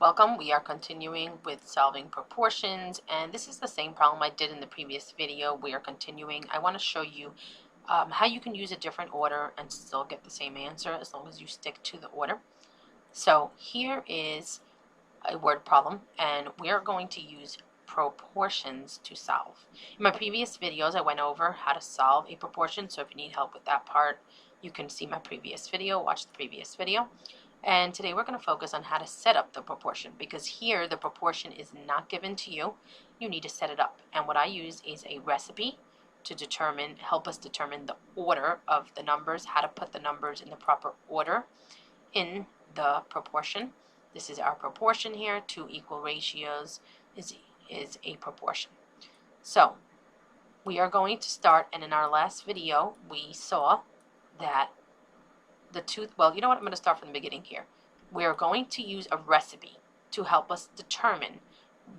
Welcome. We are continuing with solving proportions, and this is the same problem I did in the previous video. We are continuing. I want to show you how you can use a different order and still get the same answer as long as you stick to the order. So here is a word problem, and we are going to use proportions to solve. In my previous videos, I went over how to solve a proportion, so if you need help with that part, you can see my previous video, watch the previous video. And today we're going to focus on how to set up the proportion, because here the proportion is not given to you. You need to set it up. And what I use is a recipe to help us determine the order of the numbers, how to put the numbers in the proper order in the proportion. This is our proportion here. 2 equal ratios is a proportion. So we are going to start, and in our last video we saw that well, you know what, I'm going to start from the beginning here. We're going to use a recipe to help us determine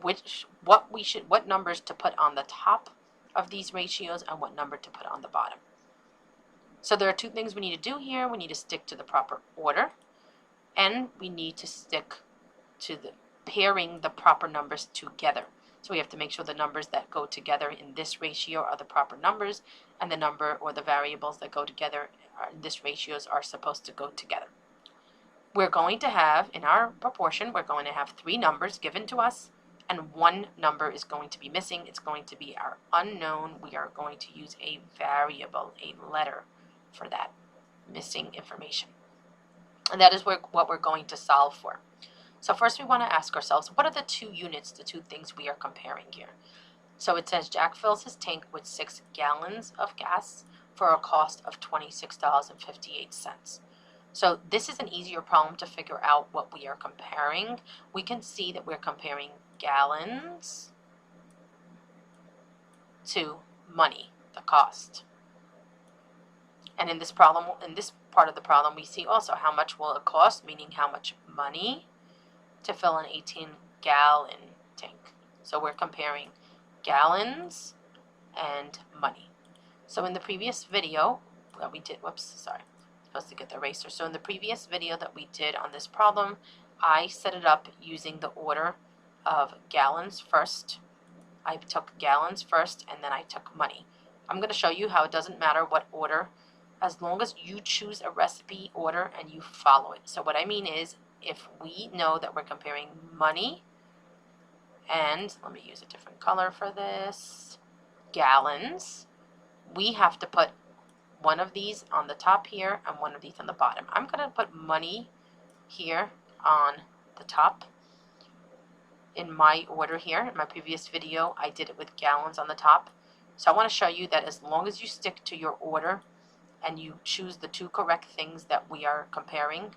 what numbers to put on the top of these ratios and what number to put on the bottom. So there are 2 things we need to do here. We need to stick to the proper order, and we need to stick to the pairing the proper numbers together. So we have to make sure the numbers that go together in this ratio are the proper numbers, and the number or the variables that go together in this ratios are supposed to go together. We're going to have, in our proportion, we're going to have 3 numbers given to us, and 1 number is going to be missing. It's going to be our unknown. We are going to use a variable, a letter, for that missing information. And that is what we're going to solve for. So first we want to ask ourselves, what are the 2 units, the 2 things we are comparing here? So it says Jack fills his tank with 6 gallons of gas for a cost of $26.58. So this is an easier problem to figure out what we are comparing. We can see that we're comparing gallons to money, the cost. And in this problem, in this part of the problem, we see also how much will it cost, meaning how much money to fill an 18-gallon tank. So we're comparing gallons and money. So in the previous video that we did, supposed to get the eraser. So in the previous video that we did on this problem, I set it up using the order of gallons first. I took gallons first, and then I took money. I'm going to show you how it doesn't matter what order, as long as you choose a recipe order and you follow it. So what I mean is, if we know that we're comparing money and, let me use a different color for this, gallons, we have to put one of these on the top here and one of these on the bottom. I'm going to put money here on the top in my order here. In my previous video, I did it with gallons on the top. So I want to show you that as long as you stick to your order and you choose the 2 correct things that we are comparing,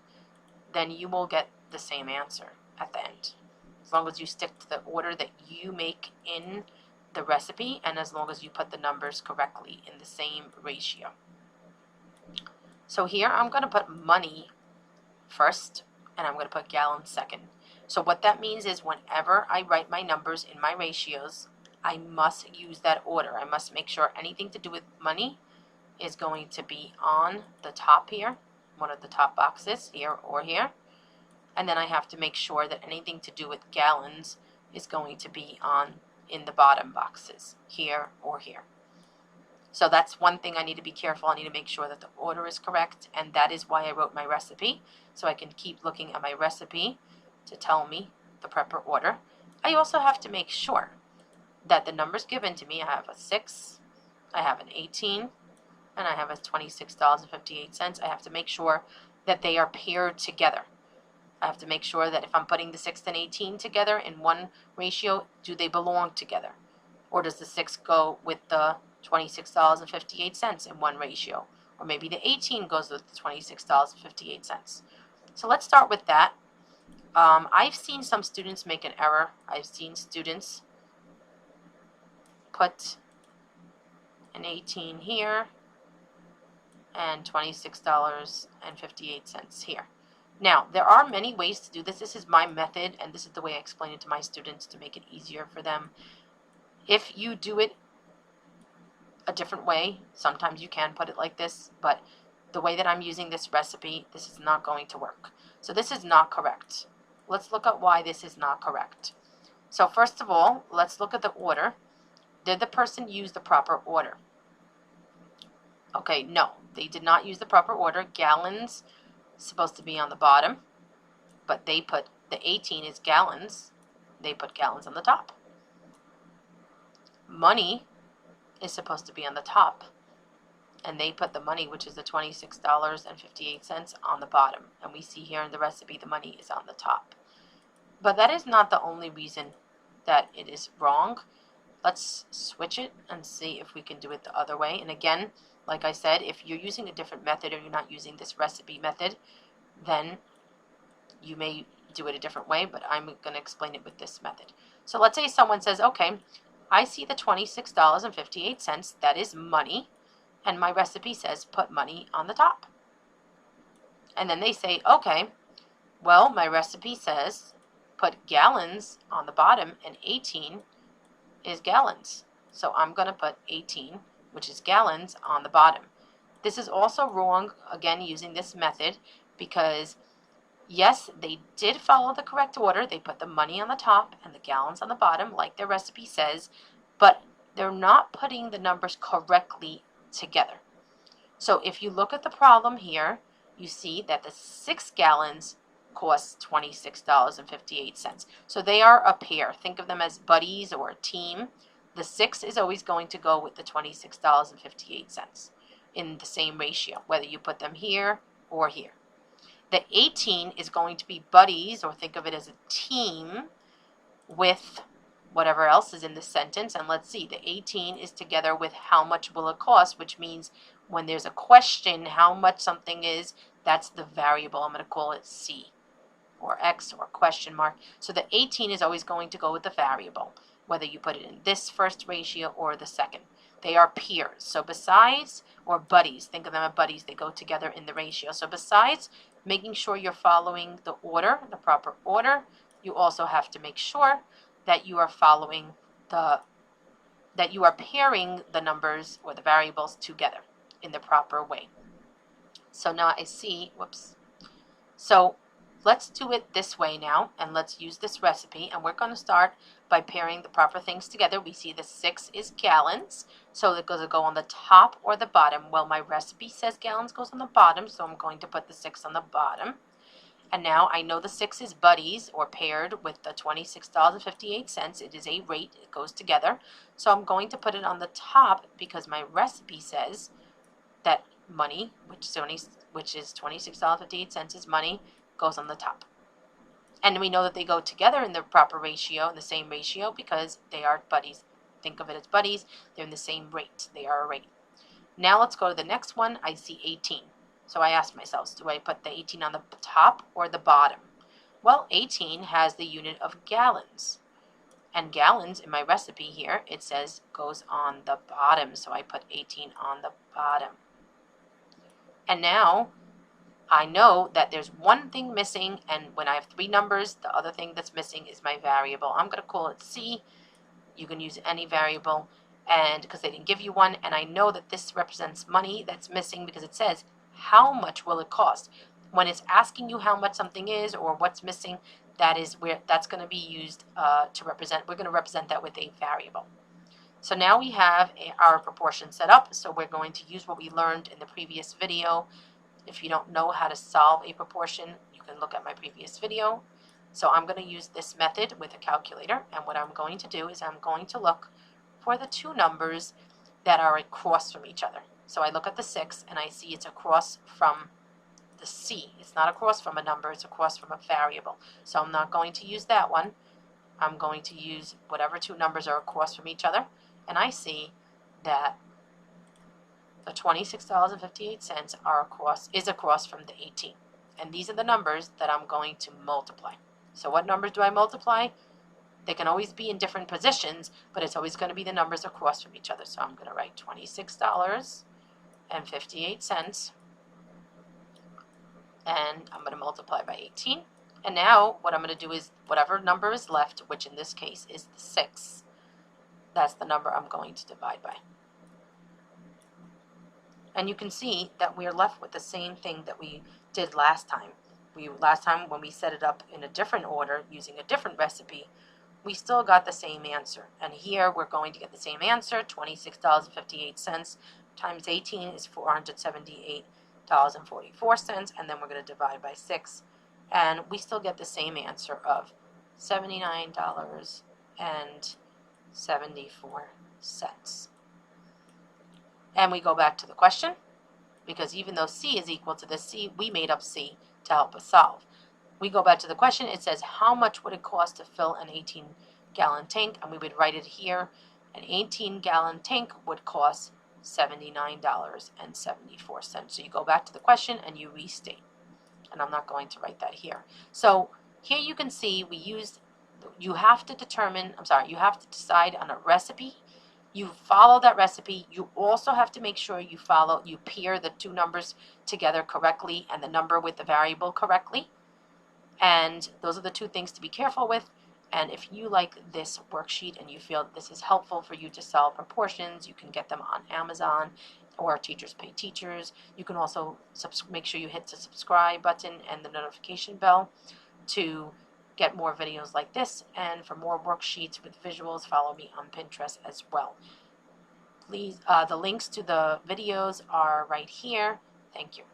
then you will get the same answer at the end. As long as you stick to the order that you make in the recipe, and as long as you put the numbers correctly in the same ratio. So here I'm going to put money first, and I'm going to put gallons second. So what that means is whenever I write my numbers in my ratios, I must use that order. I must make sure anything to do with money is going to be on the top here, one of the top boxes here or here. And then I have to make sure that anything to do with gallons is going to be in the bottom boxes here or here. So that's one thing I need to be careful. I need to make sure that the order is correct, and that is why I wrote my recipe, so I can keep looking at my recipe to tell me the proper order. I also have to make sure that the numbers given to me, I have a 6, I have an 18, and I have a $26.58. I have to make sure that they are paired together. I have to make sure that if I'm putting the 6 and 18 together in one ratio, do they belong together? Or does the 6 go with the $26.58 in one ratio? Or maybe the 18 goes with the $26.58. So let's start with that. I've seen some students make an error. I've seen students put an 18 here and $26.58 here. Now, there are many ways to do this. This is my method, and this is the way I explain it to my students to make it easier for them. If you do it a different way, sometimes you can put it like this, but the way that I'm using this recipe, this is not going to work. So this is not correct. let's look at why this is not correct. So first of all, let's look at the order. Did the person use the proper order? Okay, no, they did not use the proper order. Gallons supposed to be on the bottom, but they put the 18 is gallons. They put gallons on the top. Money is supposed to be on the top, and they put the money, which is the $26.58, on the bottom. And we see here in the recipe the money is on the top. But that is not the only reason that it is wrong. Let's switch it and see if we can do it the other way. And again, like I said, if you're using a different method or you're not using this recipe method, then you may do it a different way, but I'm going to explain it with this method. So let's say someone says, okay, I see the $26.58, that is money, and my recipe says put money on the top. And then they say, okay, well, my recipe says put gallons on the bottom, and 18 is gallons. So I'm going to put 18, which is gallons, on the bottom. This is also wrong, again, using this method, because yes, they did follow the correct order. They put the money on the top and the gallons on the bottom, like their recipe says, but they're not putting the numbers correctly together. So if you look at the problem here, you see that the 6 gallons costs $26.58. So they are a pair. Think of them as buddies or a team. The 6 is always going to go with the $26.58 in the same ratio, whether you put them here or here. The 18 is going to be buddies, or think of it as a team, with whatever else is in the sentence. And let's see, the 18 is together with how much will it cost, which means when there's a question how much something is, that's the variable. I'm going to call it C or X or question mark. So the 18 is always going to go with the variable, whether you put it in this first ratio or the second. They are peers. So besides, or buddies, think of them as buddies, they go together in the ratio. So besides making sure you're following the order, the proper order, you also have to make sure that you are following that you are pairing the numbers or the variables together in the proper way. So now I see, whoops. So let's do it this way now, and let's use this recipe, and we're going to start by pairing the proper things together. We see the 6 is gallons, so it goes to go on the top or the bottom. Well, my recipe says gallons goes on the bottom, so I'm going to put the 6 on the bottom. And now I know the 6 is buddies, or paired with the $26.58. It is a rate, it goes together. So I'm going to put it on the top because my recipe says that money, which is $26.58 is money, goes on the top. And we know that they go together in the proper ratio, in the same ratio, because they are buddies. Think of it as buddies. They're in the same rate. They are a rate. Now let's go to the next one. I see 18. So I ask myself, do I put the 18 on the top or the bottom? Well, 18 has the unit of gallons. And gallons, in my recipe here, it says goes on the bottom. So I put 18 on the bottom. And now I know that there's one thing missing, and when I have 3 numbers, the other thing that's missing is my variable. I'm going to call it C. You can use any variable, and because they didn't give you one, and I know that this represents money that's missing because it says how much will it cost. When it's asking you how much something is or what's missing, that is where that's going to be used to represent. We're going to represent that with a variable. So now we have our proportion set up, so we're going to use what we learned in the previous video. If you don't know how to solve a proportion, you can look at my previous video. So I'm going to use this method with a calculator, and what I'm going to do is I'm going to look for the 2 numbers that are across from each other. So I look at the 6 and I see it's across from the C. It's not across from a number, it's across from a variable. So I'm not going to use that one. I'm going to use whatever 2 numbers are across from each other, and I see that the $26.58 is across from the 18. And these are the numbers that I'm going to multiply. So what numbers do I multiply? They can always be in different positions, but it's always going to be the numbers across from each other. So I'm going to write $26.58, and I'm going to multiply by 18. And now what I'm going to do is whatever number is left, which in this case is the 6, that's the number I'm going to divide by. And you can see that we're left with the same thing that we did last time. last time when we set it up in a different order using a different recipe, we still got the same answer. And here we're going to get the same answer, $26.58 times 18 is $478.44, and then we're going to divide by 6, and we still get the same answer of $79.74. And we go back to the question, because even though C is equal to this C, we made up C to help us solve. We go back to the question. It says, how much would it cost to fill an 18-gallon tank? And we would write it here. An 18-gallon tank would cost $79.74. So you go back to the question and you restate. And I'm not going to write that here. So here you can see you have to decide on a recipe. You follow that recipe. You also have to make sure you pair the two numbers together correctly and the number with the variable correctly. And those are the two things to be careful with. And if you like this worksheet and you feel this is helpful for you to solve proportions, you can get them on Amazon or Teachers Pay Teachers. You can also make sure you hit the subscribe button and the notification bell to get more videos like this. And for more worksheets with visuals, follow me on Pinterest as well. Please, the links to the videos are right here. Thank you.